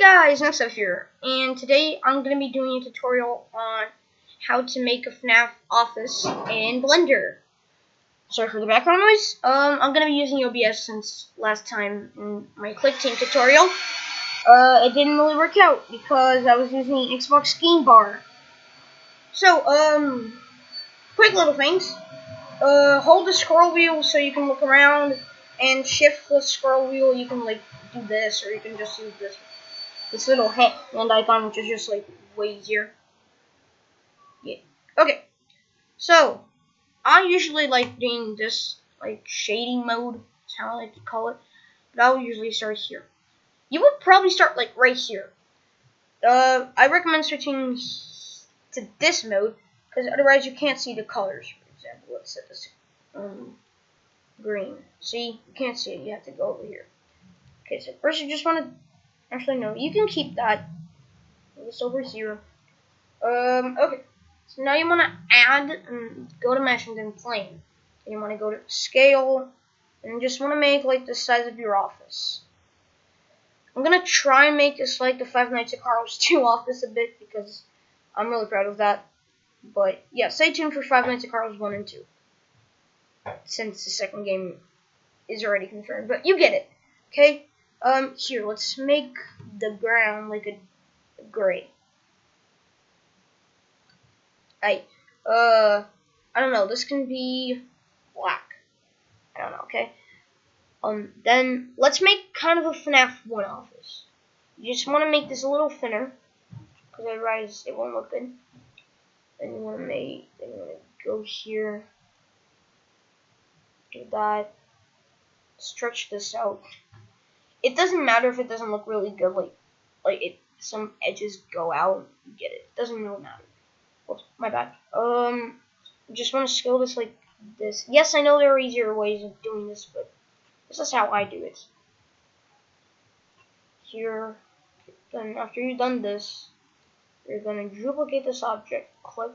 guys, next up here, and today I'm going to be doing a tutorial on how to make a FNAF office in Blender. Sorry for the background noise. I'm going to be using OBS since last time in my Click Team tutorial. It didn't really work out because I was using Xbox Game Bar. So, quick little things. Hold the scroll wheel so you can look around, and shift the scroll wheel. You can like do this, or you can just use this little hand icon, which is just like way easier. Yeah. Okay. So I usually like doing this like shading mode. That's how I like to call it. But I'll usually start here. You would probably start like right here. I recommend switching to this mode because otherwise you can't see the colors. For example, let's set this green. See, you can't see it. You have to go over here. Okay, so first you just want to. Actually, no, you can keep that. This over here. Okay. So now you want to add and go to mesh and then plane. And you want to go to scale and you just want to make like the size of your office. I'm gonna try and make this like the Five Nights at Carl's 2 office a bit because I'm really proud of that. But yeah, stay tuned for Five Nights at Carl's 1 and 2. Since the second game is already confirmed. But you get it. Okay? Here, let's make the ground like a gray. I don't know, this can be black. I don't know, okay? Then let's make kind of a FNAF 1 office. You just want to make this a little thinner, because otherwise it won't look good. Then you want to go here, do that, stretch this out. It doesn't matter if it doesn't look really good, like some edges go out, you get it. It doesn't really matter. Oops, my bad. Just want to scale this like this. Yes, I know there are easier ways of doing this, but this is how I do it. Here, then after you've done this, you're going to duplicate this object, click,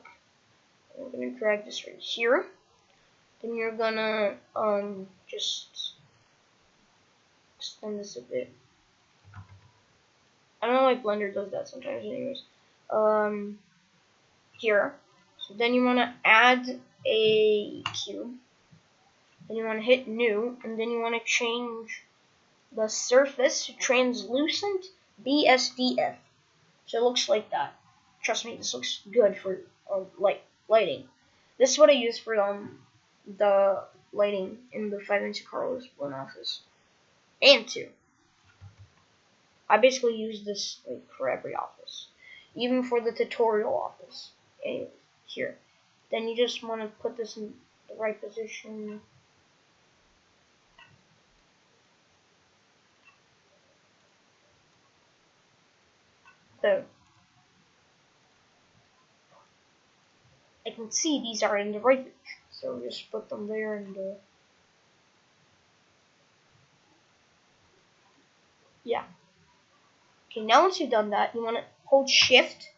and you're going to drag this right here. Then you're going to just extend this a bit. I don't know why Blender does that sometimes anyways. Here. So then you want to add a cube. Then you want to hit new, and then you want to change the surface to translucent BSDF. So it looks like that. Trust me, this looks good for lighting. This is what I use for the lighting in the Five Nights at Carl's 1 office and 2. I basically use this like for every office, even for the tutorial office. Anyway, here. Then you just want to put this in the right position. So I can see these are in the right position. So just put them there and yeah. Okay, now once you've done that, you want to hold shift,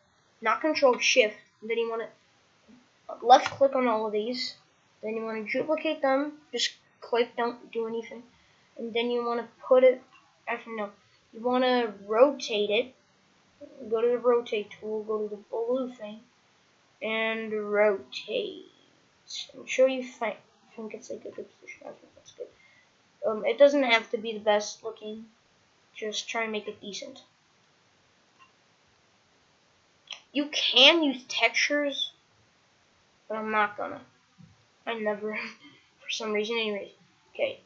not control, shift, and then you want to left click on all of these. Then you want to duplicate them, just click, don't do anything. And then you want to put it, actually no, you want to rotate it. Go to the rotate tool, go to the blue thing, and rotate. I'm sure you think it's like a good position. I think that's good. It doesn't have to be the best looking. Just try and make it decent. You can use textures, but I'm not gonna. I never, for some reason, anyways. Okay,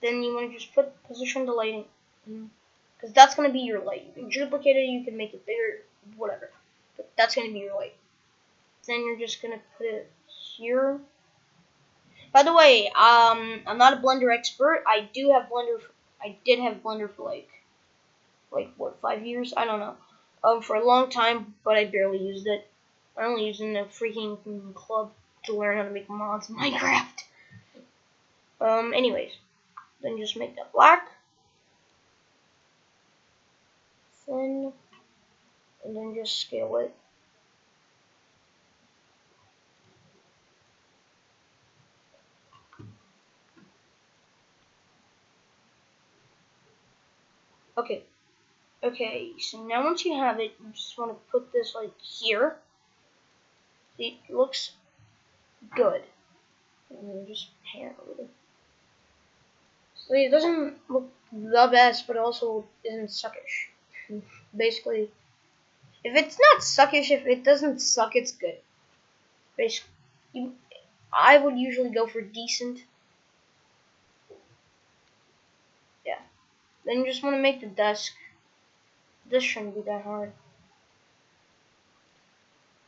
then you want to just position the lighting, because that's gonna be your light. You can duplicate it, you can make it bigger, whatever. But that's gonna be your light. Then you're just gonna put it here. By the way, I'm not a Blender expert. I did have Blender for like what, 5 years? I don't know. For a long time, but I barely used it. I only used it in a freaking club to learn how to make mods in Minecraft. Anyways, then just make that black. Thin. And then just scale it. Okay. Okay, so now once you have it, you just want to put this like here. It looks good. And then just pan it a little. So it doesn't look the best, but also isn't suckish. Basically, if it's not suckish, if it doesn't suck, it's good. Basically, I would usually go for decent. Yeah. Then you just want to make the desk. This shouldn't be that hard.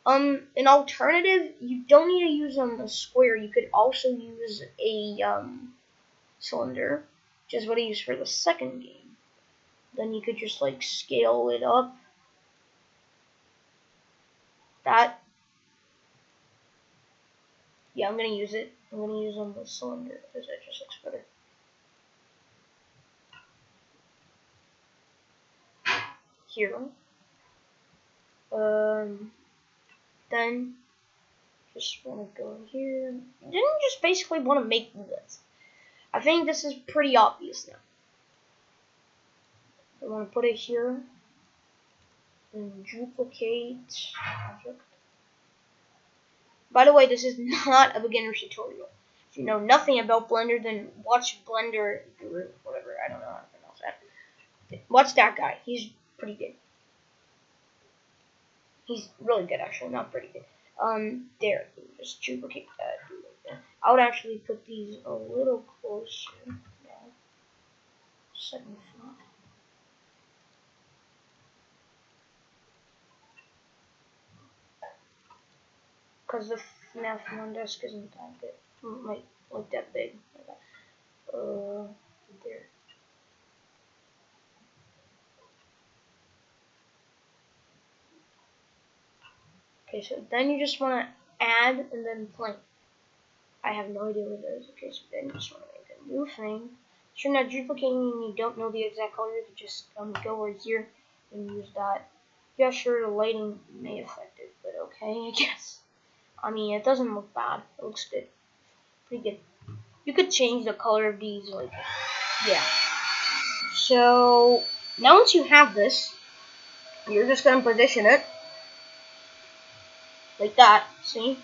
An alternative, you don't need to use a square. You could also use a cylinder, which is what I used for the second game. Then you could just like scale it up. That. Yeah, I'm gonna use it. I'm gonna use on the cylinder because that just looks better. Here. Then just want to go here. Didn't just basically want to make this. I think this is pretty obvious now. I want to put it here and duplicate object. By the way, this is not a beginner's tutorial. If you know nothing about Blender, then watch Blender Guru, whatever. I don't know how to pronounce that. Watch that guy. He's pretty good. He's really good, actually, not pretty good. There, just duplicate that. I would actually put these a little closer. Yeah. Second front. Because the FNAF 1 desk isn't that good. Like that big. Like that. There. Okay, so then you just want to add and then plane. I have no idea what that is. Okay, so then you just want to make a new thing. If you're not duplicating and you don't know the exact color, you can just go over here and use that. Yeah, sure, the lighting may affect it, but okay, I guess. I mean, it doesn't look bad. It looks good. Pretty good. You could change the color of these, like, yeah. So, now once you have this, you're just going to position it like that. See?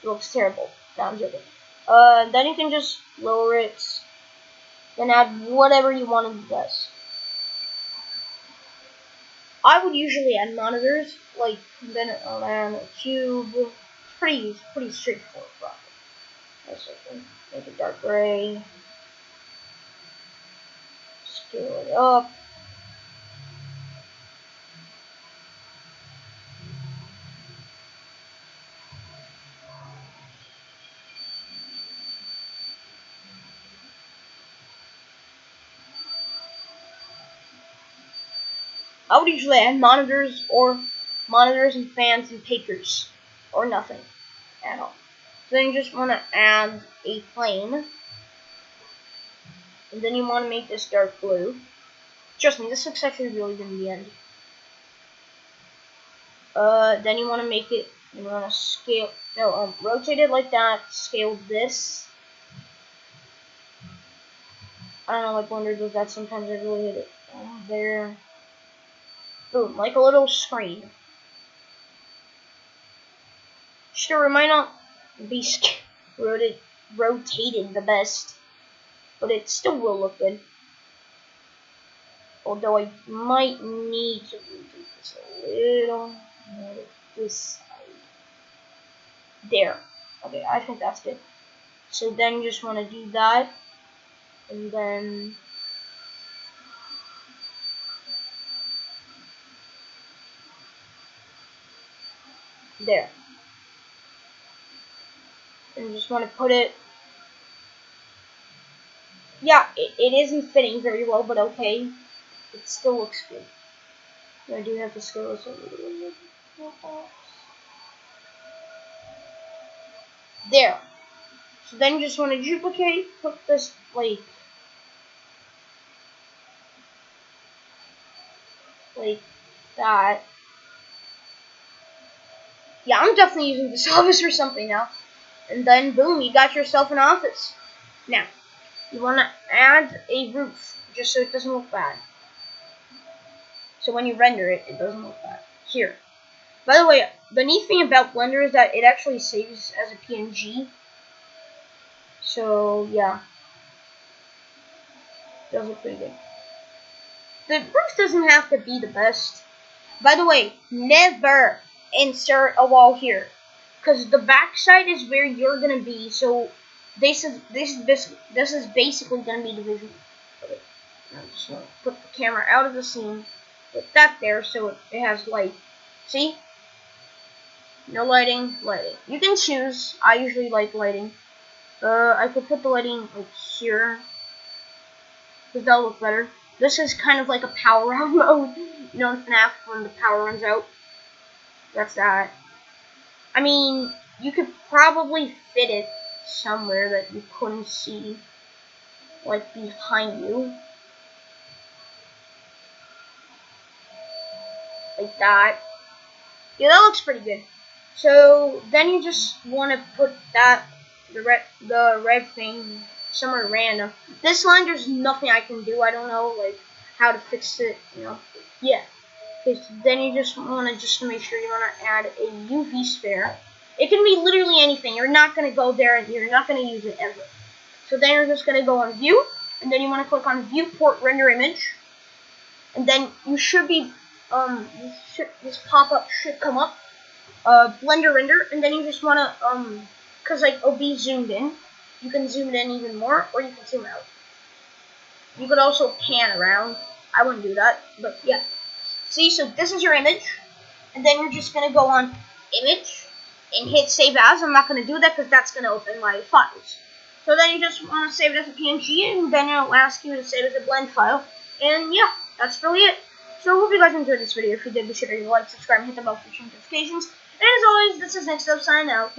It looks terrible. No, I'm joking. Then you can just lower it. Then add whatever you want to this. I would usually add monitors, like then add a cube. It's pretty straightforward process. Make it dark gray. Scale it up. I would usually add monitors and fans and papers, or nothing at all. So then you just want to add a plane, and then you want to make this dark blue. Trust me, this looks actually really good in the end. Then you want to make it, you want to scale, rotate it like that, scale this. I don't know, like Blender does that sometimes. I really hate it. There. Boom, like a little screen. Sure, it might not be rotated the best, but it still will look good. Although I might need to rotate this a little more this side. There. Okay, I think that's good. So then you just want to do that, and then there. And you just want to put it. Yeah, it isn't fitting very well, but okay. It still looks good. I do have to scale this a little bit. There. So then you just want to duplicate, put this like that. Yeah, I'm definitely using this office for something now. And then boom, you got yourself an office. Now, you want to add a roof, just so it doesn't look bad. So when you render it, it doesn't look bad. Here. By the way, the neat thing about Blender is that it actually saves as a PNG. So yeah, it does look pretty good. The roof doesn't have to be the best. By the way, never insert a wall here, because the backside is where you're gonna be. So this is basically gonna be the vision. Okay. I'm just gonna put the camera out of the scene. Put that there so it has light. See? No lighting, lighting. You can choose. I usually like lighting. I could put the lighting like here, because that'll look better. This is kind of like a power out mode. You know, in FNAF when the power runs out. That's that. I mean, you could probably fit it somewhere that you couldn't see, like behind you. Like that. Yeah, that looks pretty good. So then you just want to put that the red thing somewhere random. This line, there's nothing I can do. I don't know like how to fix it. You know, yeah. Okay, so then you just want to make sure you want to add a UV sphere. It can be literally anything. You're not gonna go there and you're not gonna use it ever. So then you're just gonna go on View, and then you want to click on Viewport Render Image, and then you should be this pop-up should come up. Blender render, and then you just wanna cause like it'll be zoomed in. You can zoom it in even more, or you can zoom out. You could also pan around. I wouldn't do that, but yeah. See, so this is your image, and then you're just gonna go on Image and hit Save As. I'm not gonna do that because that's gonna open my files. So then you just wanna save it as a PNG, and then it'll ask you to save it as a blend file. And yeah, that's really it. So I hope you guys enjoyed this video. If you did, be sure to like, subscribe, and hit the bell for notifications. And as always, this is Next Up signing out.